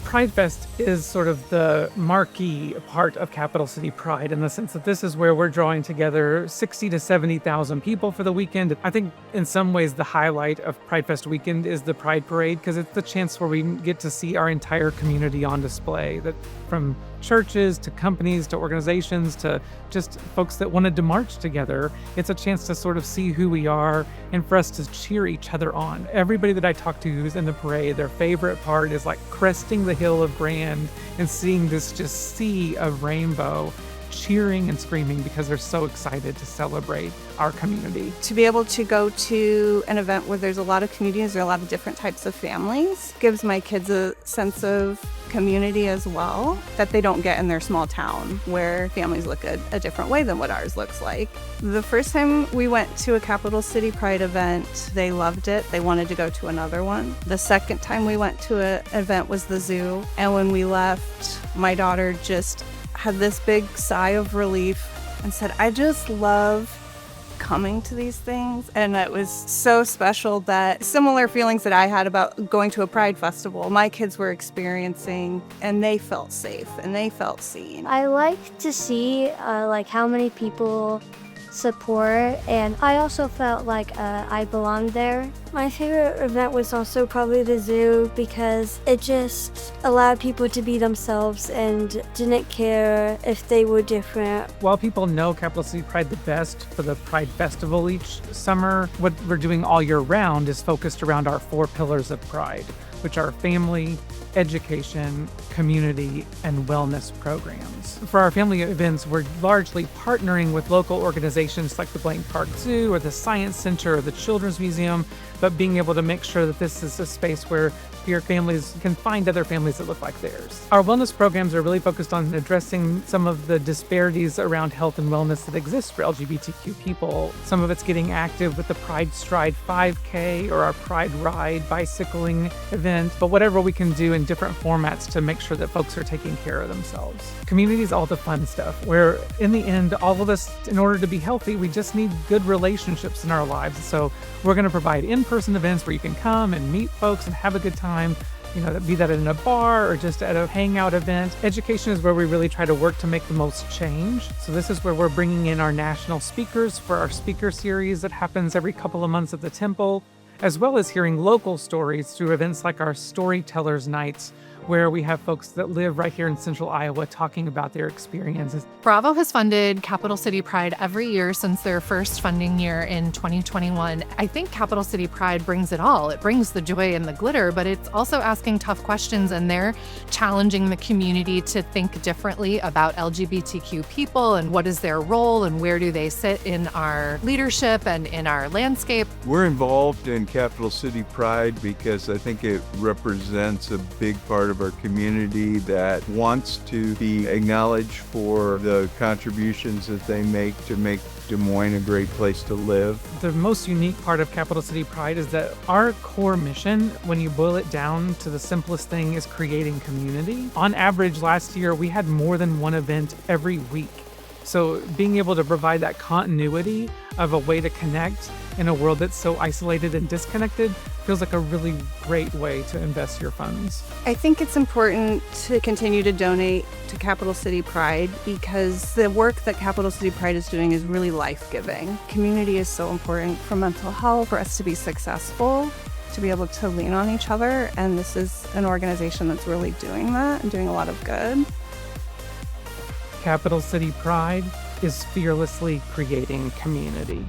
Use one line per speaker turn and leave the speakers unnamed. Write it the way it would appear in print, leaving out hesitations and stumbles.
Pride Fest is sort of the marquee part of Capital City Pride in the sense that this is where we're drawing together 60 to 70,000 people for the weekend. I think in some ways the highlight of Pride Fest weekend is the Pride Parade because it's the chance where we get to see our entire community on display, that from churches to companies to organizations to just folks that wanted to march together. It's a chance to sort of see who we are and for us to cheer each other on. Everybody that I talk to who's in the parade, their favorite part is like cresting the hill of Grand and seeing this just sea of rainbow, cheering and screaming because they're so excited to celebrate our community.
To be able to go to an event where there's a lot of communities, there are a lot of different types of families, gives my kids a sense of community as well that they don't get in their small town where families look a different way than what ours looks like. The first time we went to a Capital City Pride event, they loved it. They wanted to go to another one. The second time we went to an event was the zoo. And when we left, my daughter just had this big sigh of relief and said, I just love coming to these things. And it was so special that similar feelings that I had about going to a Pride festival, my kids were experiencing, and they felt safe and they felt seen.
I like to see how many people support, and I also felt like I belonged there. My favorite event was also probably the zoo because it just allowed people to be themselves and didn't care if they were different.
While people know Capital City Pride the best for the Pride Festival each summer, what we're doing all year round is focused around our 4 pillars of Pride, which are family, education, community, and wellness programs. For our family events, we're largely partnering with local organizations like the Blank Park Zoo or the Science Center or the Children's Museum, but being able to make sure that this is a space where your families can find other families that look like theirs. Our wellness programs are really focused on addressing some of the disparities around health and wellness that exist for LGBTQ people. Some of it's getting active with the Pride Stride 5K or our Pride Ride bicycling event, but whatever we can do in different formats to make sure that folks are taking care of themselves. Community is all the fun stuff, where in the end, all of us, in order to be healthy, we just need good relationships in our lives. So we're going to provide in-person events where you can come and meet folks and have a good time, be that in a bar or just at a hangout event. Education is where we really try to work to make the most change. So this is where we're bringing in our national speakers for our speaker series that happens every couple of months at the Temple, as well as hearing local stories through events like our Storytellers Nights, where we have folks that live right here in Central Iowa talking about their experiences.
Bravo has funded Capital City Pride every year since their first funding year in 2021. I think Capital City Pride brings it all. It brings the joy and the glitter, but it's also asking tough questions, and they're challenging the community to think differently about LGBTQ people and what is their role and where do they sit in our leadership and in our landscape.
We're involved in Capital City Pride because I think it represents a big part of our community that wants to be acknowledged for the contributions that they make to make Des Moines a great place to live.
The most unique part of Capital City Pride is that our core mission, when you boil it down to the simplest thing, is creating community. On average, last year, we had more than one event every week. So being able to provide that continuity of a way to connect in a world that's so isolated and disconnected feels like a really great way to invest your funds.
I think it's important to continue to donate to Capital City Pride because the work that Capital City Pride is doing is really life-giving. Community is so important for mental health, for us to be successful, to be able to lean on each other, and this is an organization that's really doing that and doing a lot of good.
Capital City Pride is fearlessly creating community.